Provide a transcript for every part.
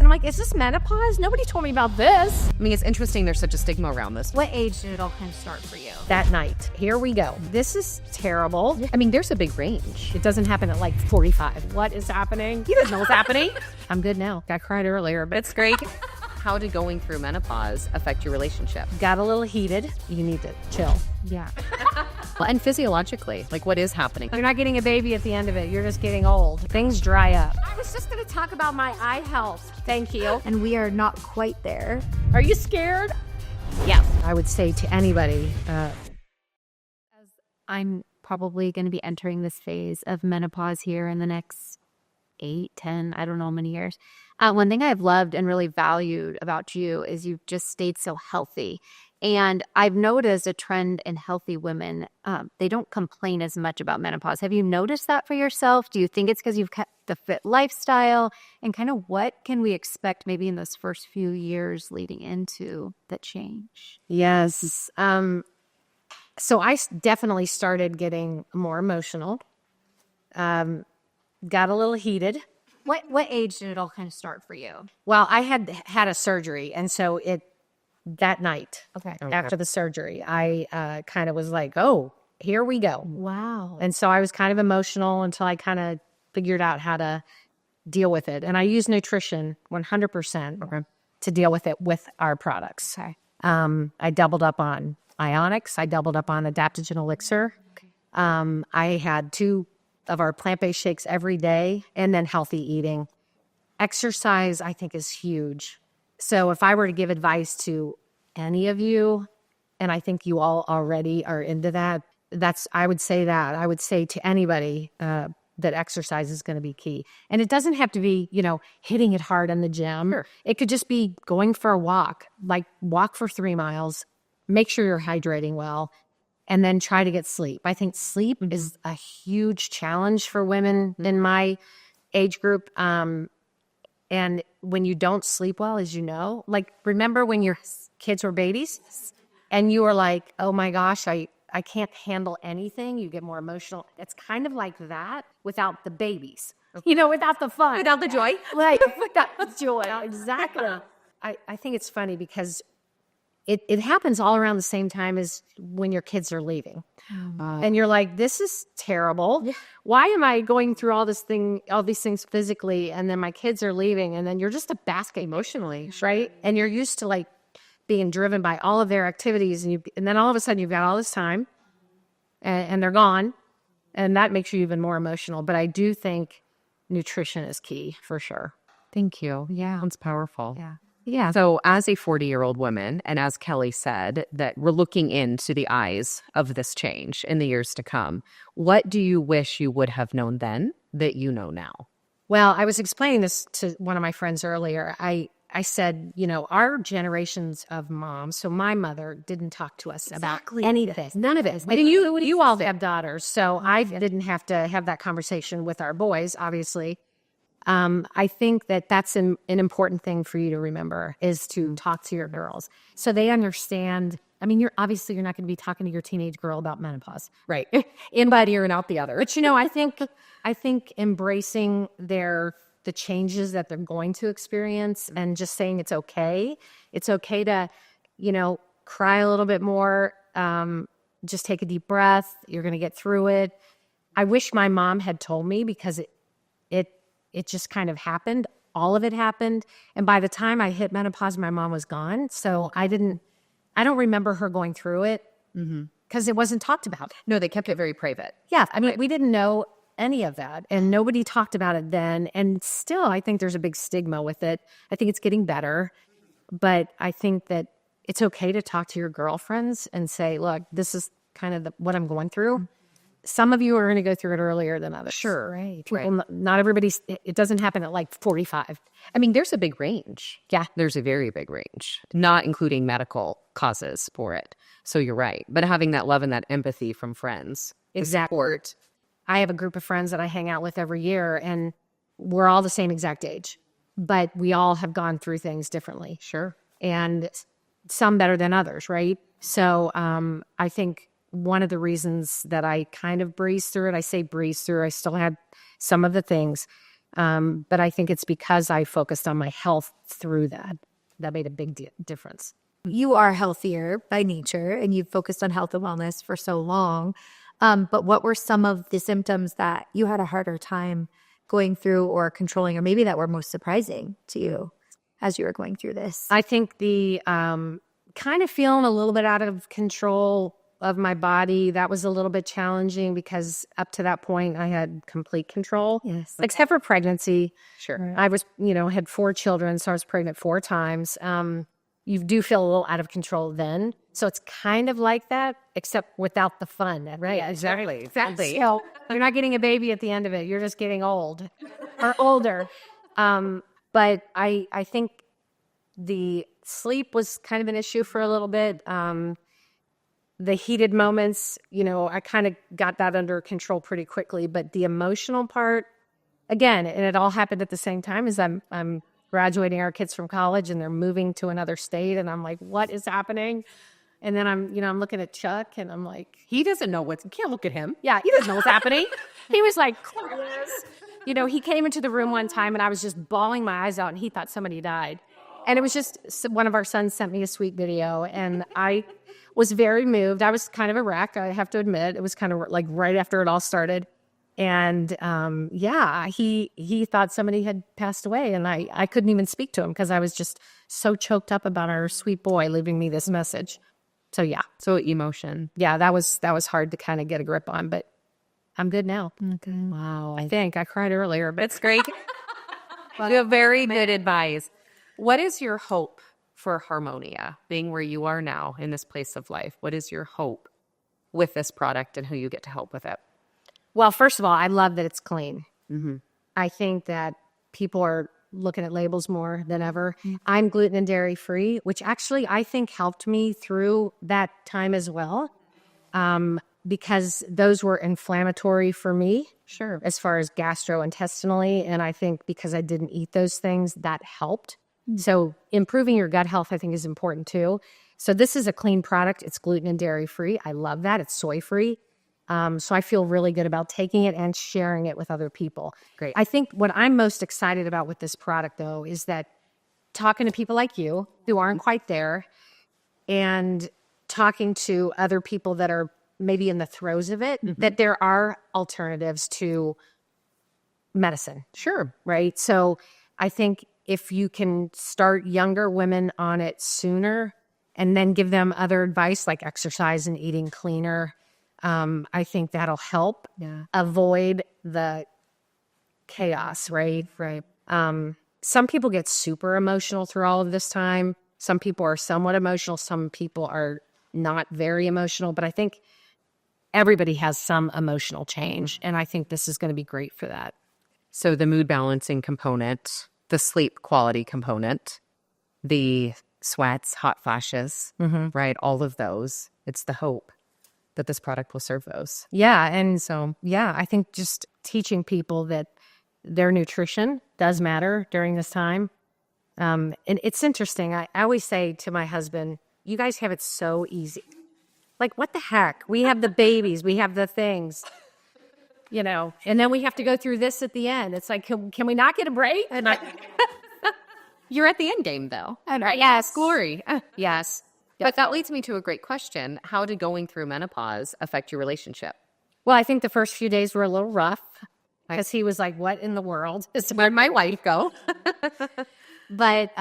I'm like, is this menopause? Nobody told me about this. I mean, it's interesting there's such a stigma around this. What age did it all kind of start for you? That night. Here we go. This is terrible. I mean, there's a big range. It doesn't happen at like 45. What is happening? He doesn't know what's happening. I'm good now. I cried earlier, but it's great. How did going through menopause affect your relationship? Got a little heated. You need to chill. Yeah. And physiologically, like what is happening? You're not getting a baby at the end of it. You're just getting old. Things dry up. I was just going to talk about my eye health. Thank you. And we are not quite there. Are you scared? Yes. I would say to anybody, I'm probably going to be entering this phase of menopause here in the next 8, 10, I don't know how many years. One thing I've loved and really valued about you is you've just stayed so healthy. And I've noticed a trend in healthy women. They don't complain as much about menopause. Have you noticed that for yourself? Do you think it's because you've kept the fit lifestyle? And kind of what can we expect maybe in those first few years leading into the change? yes. So I definitely started getting more emotional. Got a little heated. What age did it all kind of start for you? Well, I had a surgery, and so that night Okay. after the surgery, I kind of was like, oh, here we go. Wow. And so I was kind of emotional until I kind of figured out how to deal with it. And I use nutrition 100% to deal with it with our products. Okay. I doubled up on ionics. I doubled up on adaptogen elixir. Okay. I had 2 of our plant-based shakes every day, and then healthy eating. Exercise, I think, is huge. So if I were to give advice to any of you, and I think you all already are into that, I would say to anybody that exercise is going to be key. And it doesn't have to be, hitting it hard in the gym. Sure. It could just be going for a walk, like walk for 3 miles, make sure you're hydrating well, and then try to get sleep. I think sleep is a huge challenge for women in my age group. And when you don't sleep well, as you know, like remember when your kids were babies and you were like, oh my gosh, I can't handle anything. You get more emotional. It's kind of like that without the babies, without the fun. Without the joy? Like, without the joy. Exactly. I think it's funny because it happens all around the same time as when your kids are leaving. And you're like, this is terrible. Yeah. Why am I going through all these things physically, and then my kids are leaving, and then you're just a basket emotionally, right? And you're used to like being driven by all of their activities, and then all of a sudden you've got all this time and they're gone, and that makes you even more emotional. But I do think nutrition is key for sure. Thank you. Yeah. That's powerful. Yeah. Yeah. So as a 40-year-old woman, and as Kelly said, that we're looking into the eyes of this change in the years to come, what do you wish you would have known then that you know now? Well, I was explaining this to one of my friends earlier. I said, our generations of moms, so my mother didn't talk to us about anything. None of it. And you all have daughters, so I didn't have to have that conversation with our boys, obviously. I think that's an important thing for you to remember is to talk to your girls so they understand. I mean, you're not going to be talking to your teenage girl about menopause, Right. In one ear and out the other. but I think embracing the changes that they're going to experience and just saying it's okay. It's okay to, cry a little bit more. Just take a deep breath. You're going to get through it. I wish my mom had told me because it just kind of happened. All of it happened. And by the time I hit menopause, my mom was gone. So I don't remember her going through it because it wasn't talked about. No, they kept it very private. Yeah. I mean, we didn't know any of that and nobody talked about it then. And still, I think there's a big stigma with it. I think it's getting better, but I think that it's okay to talk to your girlfriends and say, look, this is kind of what I'm going through. Some of you are going to go through it earlier than others. Sure. Right. Not everybody's, it doesn't happen at like 45. I mean, there's a big range. Yeah. There's a very big range, not including medical causes for it. So you're right. But having that love and that empathy from friends. Exactly. Support. I have a group of friends that I hang out with every year, and we're all the same exact age, but we all have gone through things differently. Sure. And some better than others, right? So I think one of the reasons that I kind of breezed through it, I say breezed through, I still had some of the things, But I think it's because I focused on my health through that. That made a big difference. You are healthier by nature and you've focused on health and wellness for so long. But what were some of the symptoms that you had a harder time going through or controlling, or maybe that were most surprising to you as you were going through this? I think the kind of feeling a little bit out of control of my body, that was a little bit challenging because up to that point I had complete control. Yes. Except for pregnancy. Sure. I was, had 4 children, so I was pregnant 4 times. You do feel a little out of control then. So it's kind of like that, except without the fun. Right? Yeah, exactly. So you're not getting a baby at the end of it. You're just getting old or older. But I think the sleep was kind of an issue for a little bit. The heated moments, I kind of got that under control pretty quickly. But the emotional part, again, and it all happened at the same time as I'm graduating our kids from college and they're moving to another state. And I'm like, what is happening? And then I'm looking at Chuck and I'm like, He doesn't know you can't look at him. yeah, he doesn't know what's happening. He was like, he came into the room one time and I was just bawling my eyes out and he thought somebody died. And it was just one of our sons sent me a sweet video and I was very moved. I was kind of a wreck, I have to admit. It was kind of like right after it all started. And he thought somebody had passed away and I couldn't even speak to him because I was just so choked up about our sweet boy leaving me this message. So yeah. So emotion. Yeah, that was hard to kind of get a grip on, but I'm good now. Okay. Wow. I think I cried earlier, but That's great. You have very good advice. What is your hope for Harmonia, being where you are now in this place of life? What is your hope with this product and who you get to help with it? well, first of all, I love that it's clean. Mm-hmm. I think that people are looking at labels more than ever. I'm gluten and dairy free, which actually I think helped me through that time as well, because those were inflammatory for me. Sure. As far as gastrointestinally. And I think because I didn't eat those things, that helped. So improving your gut health, I think, is important too. So this is a clean product. It's gluten and dairy free. I love that. It's soy free. So I feel really good about taking it and sharing it with other people. Great. I think what I'm most excited about with this product, though, is that talking to people like you who aren't quite there and talking to other people that are maybe in the throes of it, that there are alternatives to medicine. Sure. Right? So I think if you can start younger women on it sooner and then give them other advice like exercise and eating cleaner, I think that'll help avoid the chaos, right? Right. Some people get super emotional through all of this time. Some people are somewhat emotional. Some people are not very emotional. But I think everybody has some emotional change. And I think this is going to be great for that. So the mood balancing component, the sleep quality component, the sweats, hot flashes, right? All of those. It's the hope that this product will serve those. Yeah. And so, I think just teaching people that their nutrition does matter during this time. And it's interesting. I always say to my husband, you guys have it so easy. Like, what the heck? We have the babies. We have the things, and then we have to go through this at the end. It's like, can we not get a break? And You're at the end game, though. yes. Glory. Yes. But that leads me to a great question. How did going through menopause affect your relationship? Well, I think the first few days were a little rough because he was like, what in the world? Where'd my wife go? But,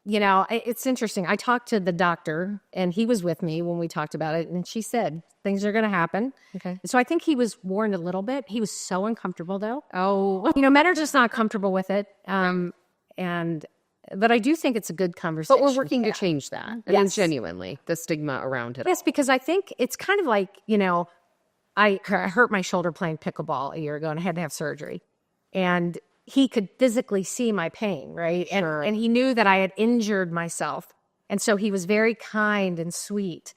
it's interesting. I talked to the doctor and he was with me when we talked about it. And she said, things are going to happen. Okay. So I think he was warned a little bit. He was so uncomfortable though. Oh. Men are just not comfortable with it. But I do think it's a good conversation. But we're working to change that. I mean, genuinely, the stigma around it. Yes, because I think it's kind of like, I hurt my shoulder playing pickleball a year ago and I had to have surgery. And he could physically see my pain, right? Sure. And he knew that I had injured myself. And so he was very kind and sweet.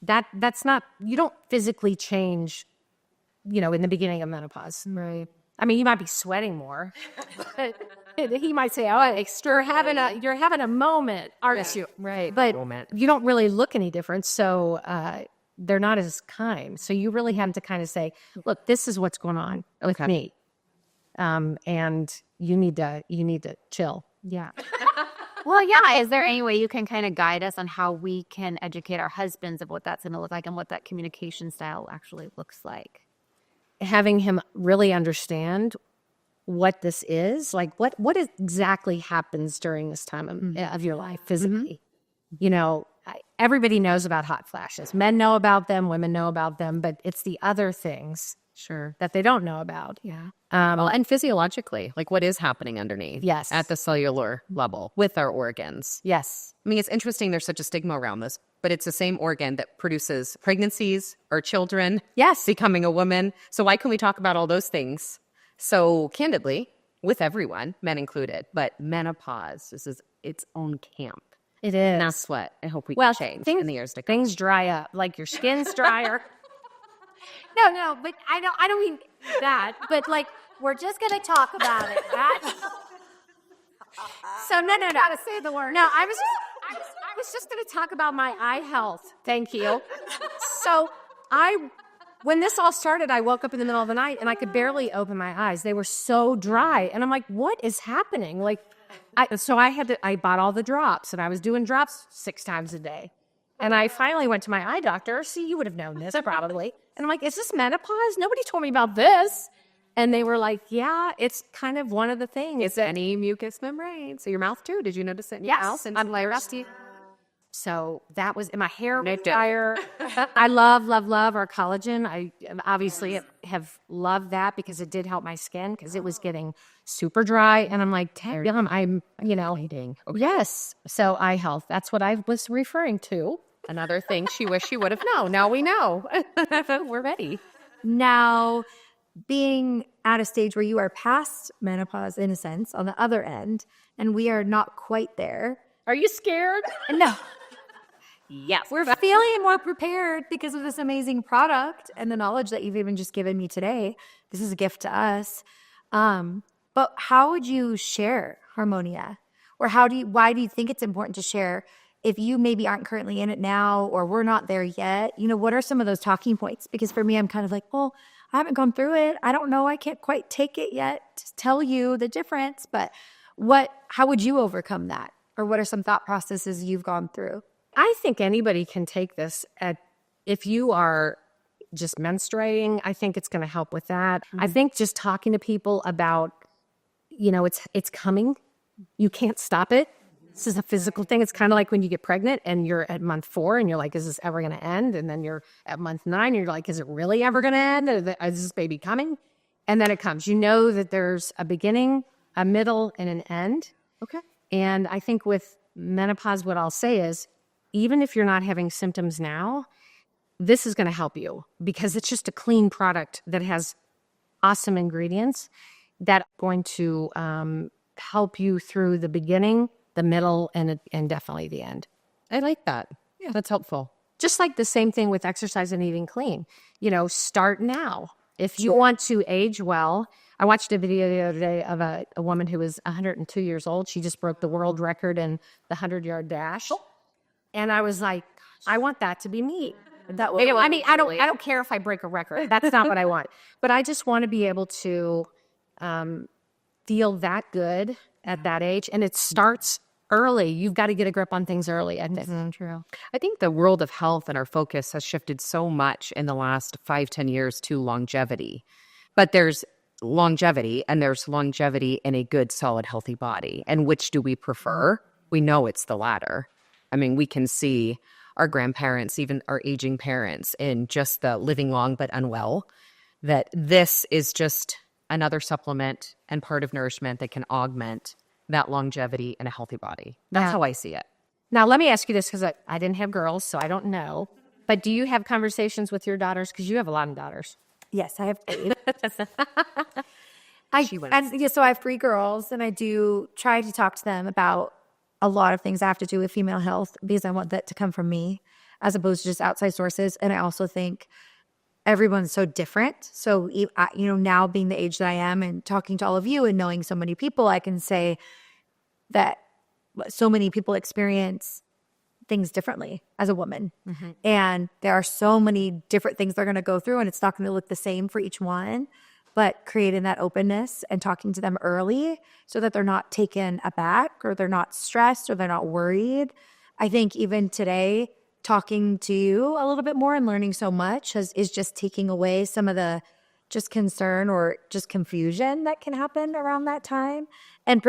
That's not, you don't physically change, in the beginning of menopause. Right. I mean, you might be sweating more. But he might say, "Oh, you're having a moment, aren't you?" Right. But Moment. you don't really look any different, so they're not as kind. So you really have to kind of say, "Look, this is what's going on with me," and you need to chill. Yeah. Well, yeah. Is there any way you can kind of guide us on how we can educate our husbands of what that's going to look like and what that communication style actually looks like? Having him really understand what this is, like what exactly happens during this time of your life physically. You know, everybody knows about hot flashes. Men know about them, women know about them, but it's the other things that they don't know about. Yeah. Well, and physiologically, like what is happening underneath? Yes. At the cellular level with our organs. Yes. I mean, it's interesting there's such a stigma around this, but it's the same organ that produces pregnancies or children. Yes. Becoming a woman. So why can we talk about all those things so candidly with everyone, men included? But menopause, this is its own camp. It is. And that's what I hope we can change in the years to come. Things dry up, like your skin's drier. No, but I don't mean that. But like, we're just gonna talk about it. So no. Gotta say the word. No, I was just gonna talk about my eye health. Thank you. So when this all started, I woke up in the middle of the night and I could barely open my eyes. They were so dry, and I'm like, what is happening? Like, I bought all the drops, and I was doing drops 6 times a day. And I finally went to my eye doctor. See, you would have known this probably. And I'm like, is this menopause? Nobody told me about this. And they were like, yeah, it's kind of one of the things. Is any mucous membrane? So your mouth too? Did you notice it in your mouth? I'm like, rusty. So that was in my hair dryer. I love our collagen. I obviously have loved that because it did help my skin because it was getting super dry. And I'm like, damn, I'm, Okay. Yes. So eye health, that's what I was referring to. Another thing she wished she would have known. Now we know. We're ready. Now, being at a stage where you are past menopause, in a sense, on the other end, and we are not quite there. Are you scared? No. Yes. We're feeling more prepared because of this amazing product and the knowledge that you've even just given me today. This is a gift to us. But how would you share Harmonia? Or why do you think it's important to share if you maybe aren't currently in it now or we're not there yet? What are some of those talking points? Because for me, I'm kind of like, well, I haven't gone through it. I don't know. I can't quite take it yet to tell you the difference. But how would you overcome that? Or what are some thought processes you've gone through? I think anybody can take this if you are just menstruating. I think it's going to help with that. I think just talking to people about, it's coming. You can't stop it. This is a physical thing. It's kind of like when you get pregnant and you're at month 4 and you're like, is this ever going to end? And then you're at month 9 and you're like, is it really ever going to end? Is this baby coming? And then it comes. You know that there's a beginning, a middle, and an end. Okay. And I think with menopause, what I'll say is, even if you're not having symptoms now, this is going to help you because it's just a clean product that has awesome ingredients that are going to help you through the beginning, the middle, and definitely the end. I like that. Yeah, that's helpful. Just like the same thing with exercise and eating clean. Start now. If you want to age well, I watched a video the other day of a woman who was 102 years old. She just broke the world record in the 100-yard dash. And I was like, I want that to be me. I don't care if I break a record. That's not what I want. But I just want to be able to feel that good at that age. And it starts early. You've got to get a grip on things early. I think. True. I think the world of health and our focus has shifted so much in the last 5-10 years to longevity. But there's longevity and there's longevity in a good, solid, healthy body. And which do we prefer? We know it's the latter. I mean, we can see our grandparents, even our aging parents, in just the living long but unwell, that this is just another supplement and part of nourishment that can augment that longevity in a healthy body. That's how I see it. Now, let me ask you this, because I didn't have girls, so I don't know. But do you have conversations with your daughters? Because you have a lot of daughters. Yes, I have 3. So I have 3 girls, and I do try to talk to them about a lot of things that have to do with female health because I want that to come from me as opposed to just outside sources. And I also think everyone's so different. So, now being the age that I am and talking to all of you and knowing so many people, I can say that so many people experience things differently as a woman. Mm-hmm. And there are so many different things they're going to go through, and it's not going to look the same for each one. but creating that openness and talking to them early so that they're not taken aback or they're not stressed or they're not worried. I think even today, talking to you a little bit more and learning so much is just taking away some of the just concern or just confusion that can happen around that time and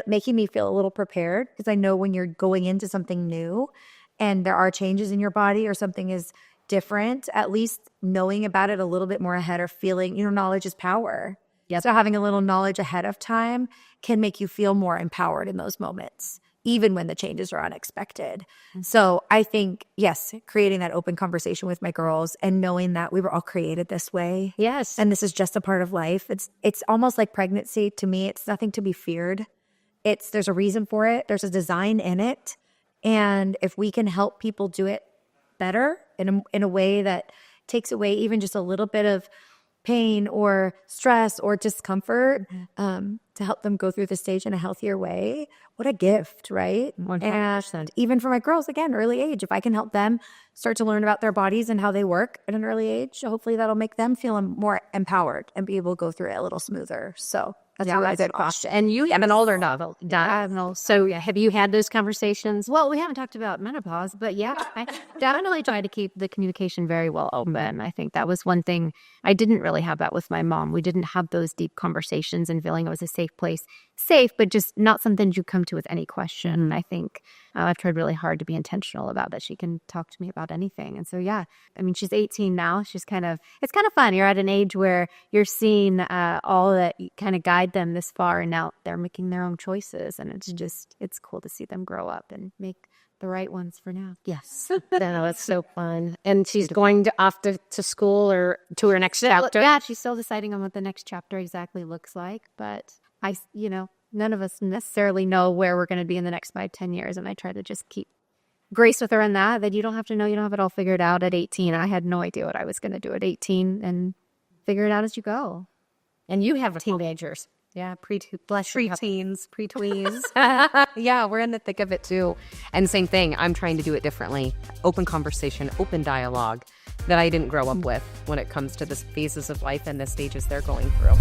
making me feel a little prepared, because I know when you're going into something new and there are changes in your body or something is different, at least knowing about it a little bit more ahead or feeling, knowledge is power. Yep. So having a little knowledge ahead of time can make you feel more empowered in those moments, even when the changes are unexpected. So I think, yes, creating that open conversation with my girls and knowing that we were all created this way. Yes. And this is just a part of life. It's almost like pregnancy to me. It's nothing to be feared. There's a reason for it. There's a design in it. And if we can help people do it better in a way that takes away even just a little bit of pain or stress or discomfort, to help them go through the stage in a healthier way, what a gift, right? 100%. And even for my girls, again, early age, if I can help them start to learn about their bodies and how they work at an early age, hopefully that'll make them feel more empowered and be able to go through it a little smoother. So that's a really good question. And you have an older daughter. So have you had those conversations? Well, we haven't talked about menopause, but yeah, I definitely try to keep the communication very well open. I think that was one thing I didn't really have that with my mom. We didn't have those deep conversations and feeling it was a safe place. Safe, but just not something you come to with any question. And I think I've tried really hard to be intentional about that. She can talk to me about anything. And so, yeah, I mean, she's 18 now. It's kind of fun. You're at an age where you're seeing all that kind of guide them this far, and now they're making their own choices. And it's cool to see them grow up and make the right ones for now. Yes. No, it's so fun. And she's going off to school or to her next chapter. Yeah, she's still deciding on what the next chapter exactly looks like. But none of us necessarily know where we're going to be in the next 5-10 years. And I try to just keep grace with her in that you don't have to know, you don't have it all figured out at 18. I had no idea what I was going to do at 18, and figure it out as you go. And you have teenagers. Yeah, pre-teens, pre-tweens. Yeah, we're in the thick of it too. And same thing, I'm trying to do it differently. Open conversation, open dialogue that I didn't grow up with when it comes to the phases of life and the stages they're going through.